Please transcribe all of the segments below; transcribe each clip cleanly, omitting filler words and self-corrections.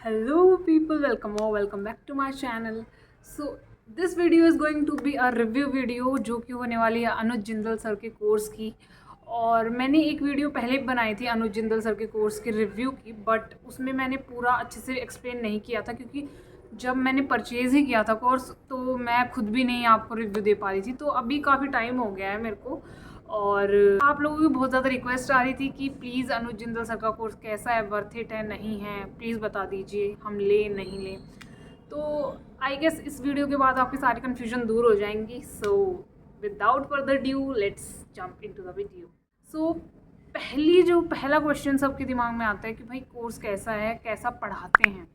Hello people, welcome back to my channel. So this video is going to be a review video जो कि होने वाली है अनुज Jindal sir के कोर्स की। और मैंने एक वीडियो पहले भी बनाई थी अनुज जिंदल सर के कोर्स के रिव्यू की, बट उसमें मैंने पूरा अच्छे से एक्सप्लेन नहीं किया था क्योंकि जब मैंने परचेज़ ही किया था कोर्स तो मैं खुद भी नहीं आपको रिव्यू दे पा रही थी। तो अभी काफ़ी टाइम हो गया है मेरे को, और आप लोगों की बहुत ज़्यादा रिक्वेस्ट आ रही थी कि प्लीज़ अनुज जिंदल सर का कोर्स कैसा है, वर्थ इट है नहीं है, प्लीज़ बता दीजिए, हम ले नहीं लें। तो आई गेस इस वीडियो के बाद आपकी सारी कन्फ्यूजन दूर हो जाएंगी। So without further ado let's jump into the video. So पहला क्वेश्चन सबके दिमाग में आता है कि भाई कोर्स कैसा है, कैसा पढ़ाते हैं।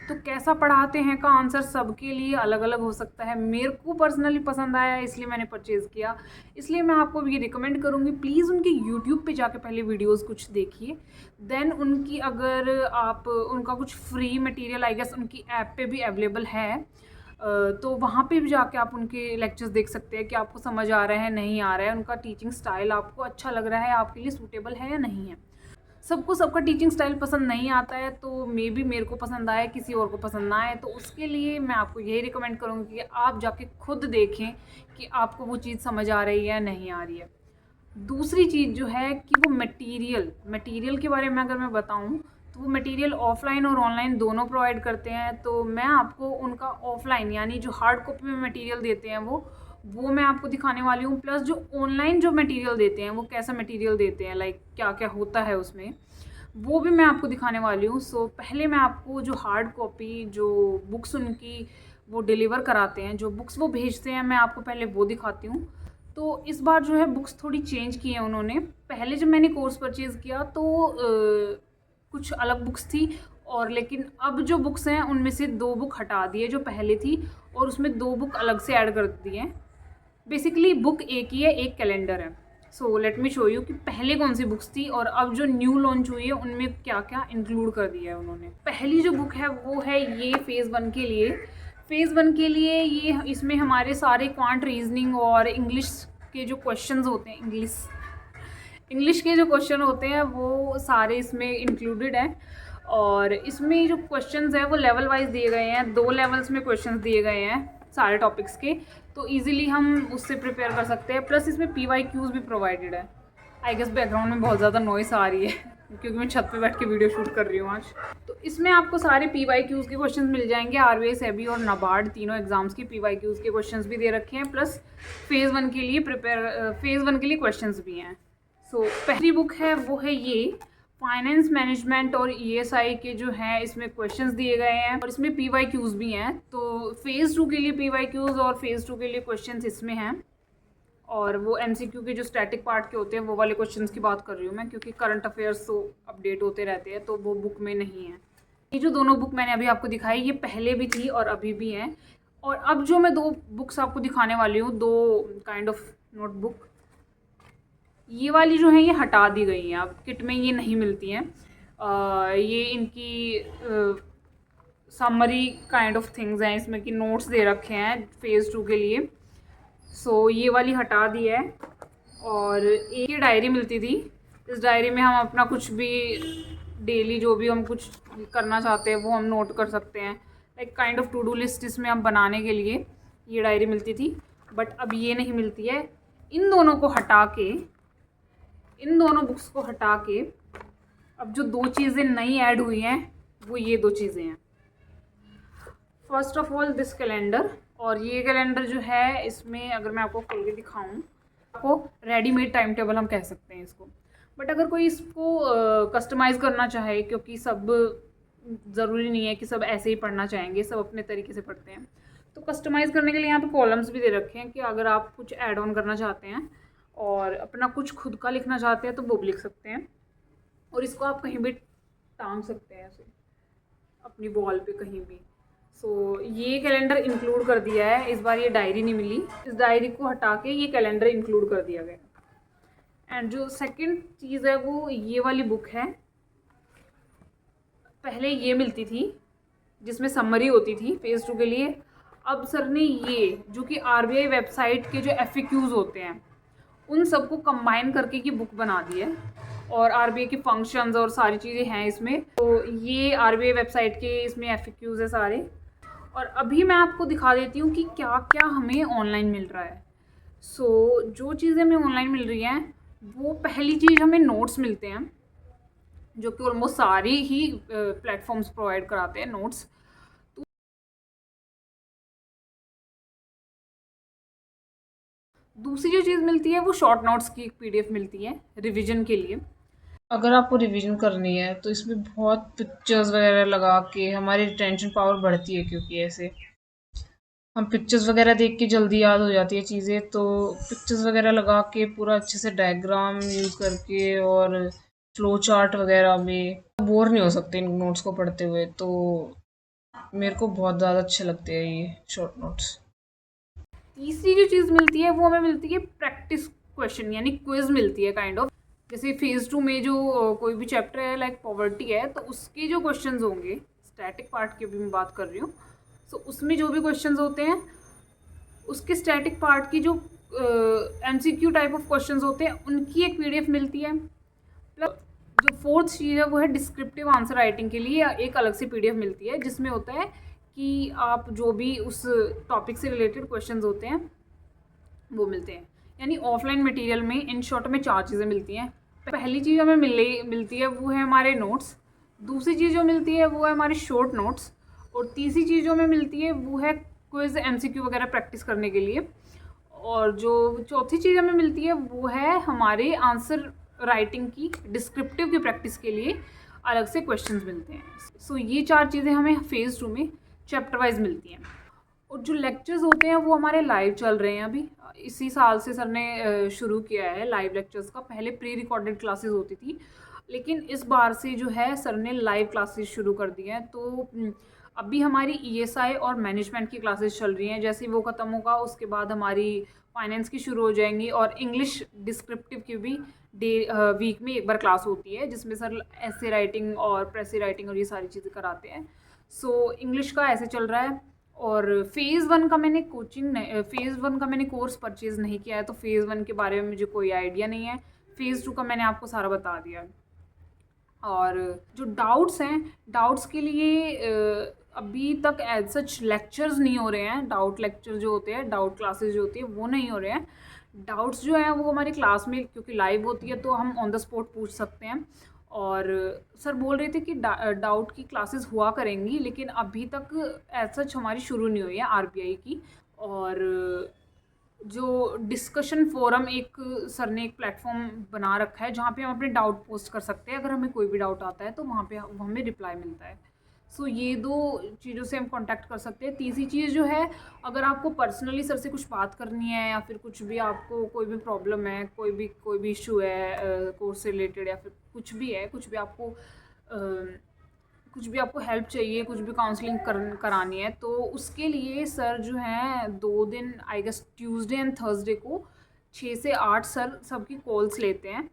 तो कैसा पढ़ाते हैं का आंसर सबके लिए अलग अलग हो सकता है। मेरे को पर्सनली पसंद आया इसलिए मैंने परचेज़ किया, इसलिए मैं आपको ये रिकमेंड करूँगी प्लीज़ उनके यूट्यूब पे जाके पहले वीडियोस कुछ देखिए, देन उनकी अगर आप उनका कुछ फ्री मटेरियल आई गेस उनकी ऐप पे भी अवेलेबल है, तो वहाँ पे भी जाके आप उनके लेक्चर्स देख सकते हैं कि आपको समझ आ रहा है नहीं आ रहा है, उनका टीचिंग स्टाइल आपको अच्छा लग रहा है, आपके लिए सूटेबल है या नहीं है। सबको सबका टीचिंग स्टाइल पसंद नहीं आता है, तो मे बी मेरे को पसंद आए किसी और को पसंद ना आए, तो उसके लिए मैं आपको यही रिकमेंड करूँगी कि आप जाके खुद देखें कि आपको वो चीज़ समझ आ रही है या नहीं आ रही है। दूसरी चीज़ जो है कि वो मटेरियल के बारे में अगर मैं बताऊँ तो वो मटेरियल ऑफलाइन और ऑनलाइन दोनों प्रोवाइड करते हैं। तो मैं आपको उनका ऑफलाइन यानी जो हार्ड कॉपी में मटेरियल देते हैं वो मैं आपको दिखाने वाली हूँ, प्लस जो ऑनलाइन जो मटेरियल देते हैं वो कैसा मटेरियल देते हैं, लाइक क्या क्या होता है उसमें, वो भी मैं आपको दिखाने वाली हूँ। सो पहले मैं आपको जो हार्ड कॉपी जो बुक्स उनकी वो डिलीवर कराते हैं, जो बुक्स वो भेजते हैं, मैं आपको पहले वो दिखाती हूँ। तो इस बार जो है बुक्स थोड़ी चेंज की हैं उन्होंने। पहले जब मैंने कोर्स परचेज़ किया तो कुछ अलग बुक्स थी, और लेकिन अब जो बुक्स हैं उनमें से 2 बुक हटा दी है जो पहले थी, और उसमें 2 बुक अलग से ऐड कर दी हैं। बेसिकली बुक एक ही है, एक कैलेंडर है। So let me show you कि पहले कौन सी बुक्स थी और अब जो न्यू लॉन्च हुई है उनमें क्या क्या इंक्लूड कर दिया है उन्होंने। पहली जो बुक है वो है ये फ़ेज़ 1 के लिए। फ़ेज़ 1 के लिए ये इसमें हमारे सारे क्वांट रीजनिंग और इंग्लिश के जो क्वेश्चंस होते हैं, इंग्लिश के जो क्वेश्चन होते हैं वो सारे इसमें इंक्लूडेड हैं। और इसमें जो क्वेश्चंस हैं वो लेवल वाइज दिए गए हैं, 2 लेवल्स में क्वेश्चंस दिए गए हैं सारे टॉपिक्स के, तो इजीली हम उससे प्रिपेयर कर सकते हैं। प्लस इसमें PYQs भी प्रोवाइडेड है। आई गेस बैकग्राउंड में बहुत ज़्यादा नॉइस आ रही है क्योंकि मैं छत पे बैठ के वीडियो शूट कर रही हूँ आज। तो इसमें आपको सारे PYQs के क्वेश्चंस मिल जाएंगे। RBI, सेबी और नाबार्ड तीनों एग्जाम्स की PYQs के क्वेश्चंस भी दे रखे हैं, प्लस फ़ेज़ 1 के लिए क्वेश्चंस भी हैं। सो पहली बुक है वो है ये फाइनेंस मैनेजमेंट और ESI के जो हैं इसमें क्वेश्चंस दिए गए हैं, और इसमें PYQs भी हैं। तो फ़ेज़ 2 के लिए PYQs और फ़ेज़ 2 के लिए क्वेश्चंस इसमें हैं, और वो MCQ के जो स्टैटिक पार्ट के होते हैं वो वाले क्वेश्चंस की बात कर रही हूँ मैं, क्योंकि करंट अफेयर्स तो अपडेट होते रहते हैं तो वो बुक में नहीं है। ये जो दोनों बुक मैंने अभी आपको दिखाई ये पहले भी थी और अभी भी हैं। और अब जो मैं 2 बुक्स आपको दिखाने वाली हूँ, 2 काइंड ऑफ नोटबुक, ये वाली जो है ये हटा दी गई हैं, अब किट में ये नहीं मिलती हैं। ये इनकी समरी काइंड ऑफ थिंग्स हैं, इसमें कि नोट्स दे रखे हैं फ़ेज़ 2 के लिए। सो ये वाली हटा दी है। और एक ये डायरी मिलती थी, इस डायरी में हम अपना कुछ भी डेली जो भी हम कुछ करना चाहते हैं वो हम नोट कर सकते हैं, like kind of to do list इसमें हम बनाने के लिए ये डायरी मिलती थी, बट अब ये नहीं मिलती है। इन दोनों बुक्स को हटा के अब जो 2 चीज़ें नई ऐड हुई हैं वो ये 2 चीज़ें हैं। First of all this calendar, और ये कैलेंडर जो है इसमें अगर मैं आपको खोल के दिखाऊं, आपको रेडीमेड टाइम टेबल हम कह सकते हैं इसको, बट अगर कोई इसको कस्टमाइज़ करना चाहे, क्योंकि सब ज़रूरी नहीं है कि सब ऐसे ही पढ़ना चाहेंगे, सब अपने तरीके से पढ़ते हैं, तो कस्टमाइज़ करने के लिए यहाँ पे कॉलम्स भी दे रखे हैं कि अगर आप कुछ ऐड ऑन करना चाहते हैं और अपना कुछ खुद का लिखना चाहते हैं तो वो भी लिख सकते हैं, और इसको आप कहीं भी टांग सकते हैं ऐसे अपनी वॉल पे कहीं भी। सो ये कैलेंडर इंक्लूड कर दिया है, इस बार ये डायरी नहीं मिली, इस डायरी को हटा के ये कैलेंडर इंक्लूड कर दिया गया। एंड जो सेकंड चीज़ है वो ये वाली बुक है। पहले ये मिलती थी जिसमें समरी होती थी फ़ेज़ 2 के लिए, अब सर ने ये जो कि RBI वेबसाइट के जो FAQs होते हैं उन सबको कंबाइन करके की बुक बना दी है। और आरबीआई के फंक्शंस और सारी चीज़ें हैं इसमें। तो ये आरबीआई वेबसाइट के इसमें एफएक्यूज़ है सारे। और अभी मैं आपको दिखा देती हूँ कि क्या क्या हमें ऑनलाइन मिल रहा है। जो चीज़ें हमें ऑनलाइन मिल रही हैं, वो पहली चीज़ हमें नोट्स मिलते हैं, जो कि ऑलमोस्ट सारी ही प्लेटफॉर्म्स प्रोवाइड कराते हैं नोट्स। दूसरी जो चीज़ मिलती है वो शॉर्ट नोट्स की एक पीडीएफ मिलती है रिवीजन के लिए। अगर आपको रिवीजन करनी है तो इसमें बहुत पिक्चर्स वगैरह लगा के हमारी रिटेंशन पावर बढ़ती है, क्योंकि ऐसे हम पिक्चर्स वगैरह देख के जल्दी याद हो जाती है चीज़ें। तो पिक्चर्स वगैरह लगा के पूरा अच्छे से डायग्राम यूज़ करके और फ्लो चार्ट वगैरह में बोर नहीं हो सकते इन नोट्स को पढ़ते हुए। तो मेरे को बहुत ज़्यादा अच्छे लगते हैं ये शॉर्ट नोट्स। तीसरी जो चीज़ मिलती है वो हमें मिलती है प्रैक्टिस क्वेश्चन, यानी क्विज मिलती है काइंड ऑफ। जैसे फेज़ 2 में जो कोई भी चैप्टर है लाइक पॉवर्टी है, तो उसके जो क्वेश्चंस होंगे, स्टैटिक पार्ट की भी मैं बात कर रही हूँ, सो उसमें जो भी क्वेश्चंस होते हैं उसके स्टैटिक पार्ट की जो एमसीक्यू टाइप ऑफ क्वेश्चंस होते हैं उनकी एक पीडीएफ मिलती है। प्लस जो फोर्थ चीज़ है वो है डिस्क्रिप्टिव आंसर राइटिंग के लिए एक अलग से पीडीएफ मिलती है, जिसमें होता है कि आप जो भी उस टॉपिक से रिलेटेड क्वेश्चंस होते हैं वो मिलते हैं। यानी ऑफलाइन मटेरियल में इन शॉर्ट में 4 चीज़ें मिलती हैं। पहली चीज़ हमें मिलती है वो है हमारे नोट्स। दूसरी चीज़ जो मिलती है वो है हमारे शॉर्ट नोट्स। और तीसरी चीज़ जो हमें मिलती है वो है क्विज एमसीक्यू वगैरह प्रैक्टिस करने के लिए। और जो चौथी चीज़ हमें मिलती है वो है हमारे आंसर राइटिंग की डिस्क्रिप्टिव की प्रैक्टिस के लिए अलग से क्वेश्चंस मिलते हैं। ये 4 चीज़ें हमें फेज़ 2 में चैप्टर वाइज मिलती हैं। और जो लेक्चर्स होते हैं वो हमारे लाइव चल रहे हैं अभी। इसी साल से सर ने शुरू किया है लाइव लेक्चर्स का। पहले प्री रिकॉर्डेड क्लासेस होती थी, लेकिन इस बार से जो है सर ने लाइव क्लासेस शुरू कर दी हैं। तो अभी हमारी ईएसआई और मैनेजमेंट की क्लासेस चल रही हैं। जैसे वो ख़त्म होगा उसके बाद हमारी फाइनेंस की शुरू हो जाएंगी। और इंग्लिश डिस्क्रिप्टिव की भी वीक में एक बार क्लास होती है, जिसमें सर ऐसे राइटिंग और प्रेसी राइटिंग और ये सारी चीज़ें कराते हैं। इंग्लिश का ऐसे चल रहा है। और फेज़ 1 का मैंने कोर्स परचेज़ नहीं किया है, तो फेज़ 1 के बारे में मुझे कोई आइडिया नहीं है। फेज़ 2 का मैंने आपको सारा बता दिया है। और जो डाउट्स हैं, डाउट्स के लिए अभी तक एज सच लेक्चर्स नहीं हो रहे हैं। डाउट लेक्चर जो होते हैं, डाउट क्लासेस जो होती है वो नहीं हो रहे हैं। डाउट्स जो हैं वो हमारी क्लास में क्योंकि लाइव होती है तो हम ऑन द स्पॉट पूछ सकते हैं। और सर बोल रहे थे कि डाउट की क्लासेस हुआ करेंगी, लेकिन अभी तक एज सच हमारी शुरू नहीं हुई है आरबीआई की। और जो डिस्कशन फोरम एक सर ने एक प्लेटफॉर्म बना रखा है जहाँ पे हम अपने डाउट पोस्ट कर सकते हैं। अगर हमें कोई भी डाउट आता है तो वहाँ पे हमें रिप्लाई मिलता है। ये 2 चीज़ों से हम कांटेक्ट कर सकते हैं। तीसरी चीज़ जो है, अगर आपको पर्सनली सर से कुछ बात करनी है या फिर कुछ भी आपको कोई भी प्रॉब्लम है, कोई भी इशू है कोर्स से रिलेटेड, या फिर कुछ भी है, कुछ भी आपको हेल्प चाहिए, कुछ भी काउंसलिंग करानी है, तो उसके लिए सर जो हैं 2 दिन I guess Tuesday and Thursday को 6 से 8 सर सबकी कॉल्स लेते हैं।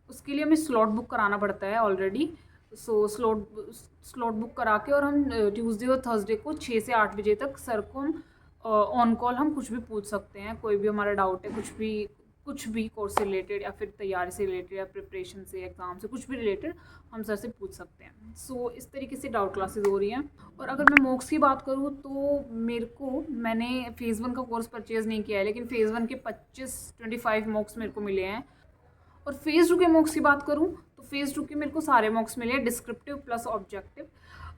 उसके लिए हमें स्लॉट बुक कराना पड़ता है ऑलरेडी। स्लॉट बुक करा के और हम ट्यूसडे और थर्सडे को 6 से 8 बजे तक सर को हम ऑन कॉल हम कुछ भी पूछ सकते हैं। कोई भी हमारा डाउट है, कुछ भी कोर्स से रिलेटेड या फिर तैयारी से रिलेटेड या प्रिपरेशन से, एग्ज़ाम से, कुछ भी रिलेटेड हम सर से पूछ सकते हैं। इस तरीके से डाउट क्लासेस हो रही हैं। और अगर मैं मॉक्स की बात करूँ तो मैंने फेज़ 1 का कोर्स परचेज़ नहीं किया है, लेकिन फेज़ 1 के 25 मॉक्स मेरे को मिले हैं। और फेज़ 2 के मॉक्स की बात करूँ तो फेज़ 2 के मेरे को सारे मॉक्स मिले हैं, डिस्क्रिप्टिव प्लस ऑब्जेक्टिव।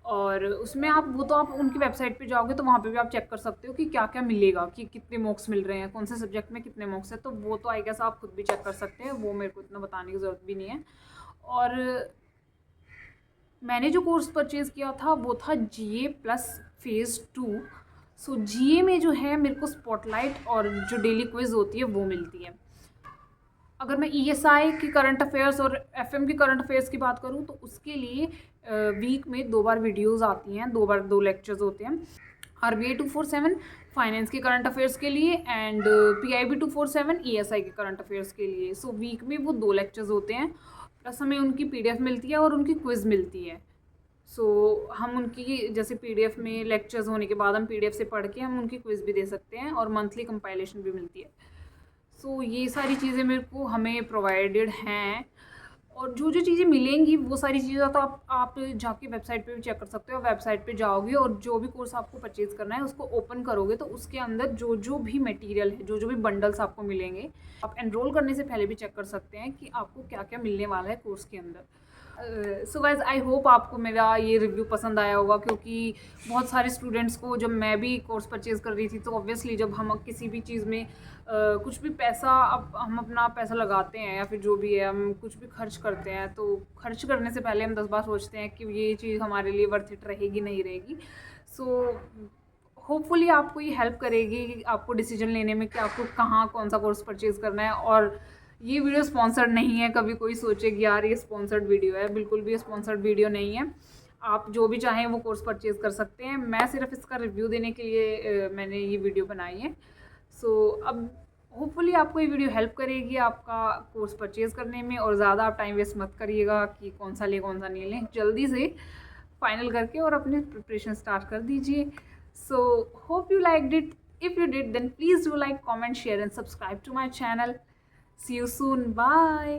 और उसमें आप उनकी वेबसाइट पे जाओगे तो वहाँ पे भी आप चेक कर सकते हो कि क्या क्या मिलेगा, कि कितने मॉक्स मिल रहे हैं, कौन से सब्जेक्ट में कितने मॉक्स है। तो वो तो आई गेस आप खुद भी चेक कर सकते हैं, वो मेरे को इतना बताने की ज़रूरत भी नहीं है। और मैंने जो कोर्स परचेज़ किया था वो था जीए प्लस फेज़ 2। जीए में जो है मेरे को स्पॉटलाइट और जो डेली क्विज़ होती है वो मिलती है। अगर मैं ईएसआई की करंट अफेयर्स और एफएम की करंट अफेयर्स की बात करूँ तो उसके लिए वीक में 2 बार वीडियोस आती हैं, 2 लेक्चर्स होते हैं। आरबीआई 247 फाइनेंस के करंट अफेयर्स के लिए एंड पीआईबी 247 ईएसआई के करंट अफेयर्स के लिए। वीक में वो 2 लेक्चर्स होते हैं, प्लस हमें उनकी पीडीएफ मिलती है और उनकी क्विज़ मिलती है। हम उनकी जैसे पीडीएफ में लेक्चर्स होने के बाद हम पीडीएफ से पढ़ के हम उनकी क्विज़ भी दे सकते हैं और मंथली कंपाइलेशन भी मिलती है। ये सारी चीज़ें मेरे को हमें प्रोवाइडेड हैं। और जो जो चीज़ें मिलेंगी वो सारी चीज़ें तो आप जाके वेबसाइट पे भी चेक कर सकते हो। वेबसाइट पे जाओगे और जो भी कोर्स आपको परचेज़ करना है उसको ओपन करोगे तो उसके अंदर जो जो भी मटेरियल है, जो जो भी बंडल्स आपको मिलेंगे, आप एनरोल करने से पहले भी चेक कर सकते हैं कि आपको क्या क्या मिलने वाला है कोर्स के अंदर। सो गाइज आई होप आपको मेरा ये रिव्यू पसंद आया होगा, क्योंकि बहुत सारे स्टूडेंट्स को, जब मैं भी कोर्स परचेज़ कर रही थी तो ऑब्वियसली जब हम किसी भी चीज़ में कुछ भी पैसा, अब हम अपना पैसा लगाते हैं या फिर जो भी है हम कुछ भी खर्च करते हैं, तो खर्च करने से पहले हम 10 बार सोचते हैं कि ये चीज़ हमारे लिए वर्थ इट रहेगी नहीं रहेगी। सो होपफुली आपको ये हेल्प करेगी आपको डिसीजन लेने में कि आपको कहाँ कौन सा कोर्स परचेज़ करना है। और ये वीडियो स्पॉन्सर्ड नहीं है, कभी कोई सोचे कि यार ये स्पॉन्सर्ड वीडियो है, बिल्कुल भी स्पॉन्सर्ड वीडियो नहीं है। आप जो भी चाहें वो कोर्स परचेज़ कर सकते हैं। मैं सिर्फ इसका रिव्यू देने के लिए मैंने ये वीडियो बनाई है। सो अब होपफुली आपको ये वीडियो हेल्प करेगी आपका कोर्स परचेज़ करने में, और ज़्यादा आप टाइम वेस्ट मत करिएगा कि कौन सा लें कौन सा नहीं लें। जल्दी से फाइनल करके और अपनी प्रिपरेशन स्टार्ट कर दीजिए। So hope you liked it. If you did, then please do like, comment, share and subscribe to my channel. See you soon. Bye.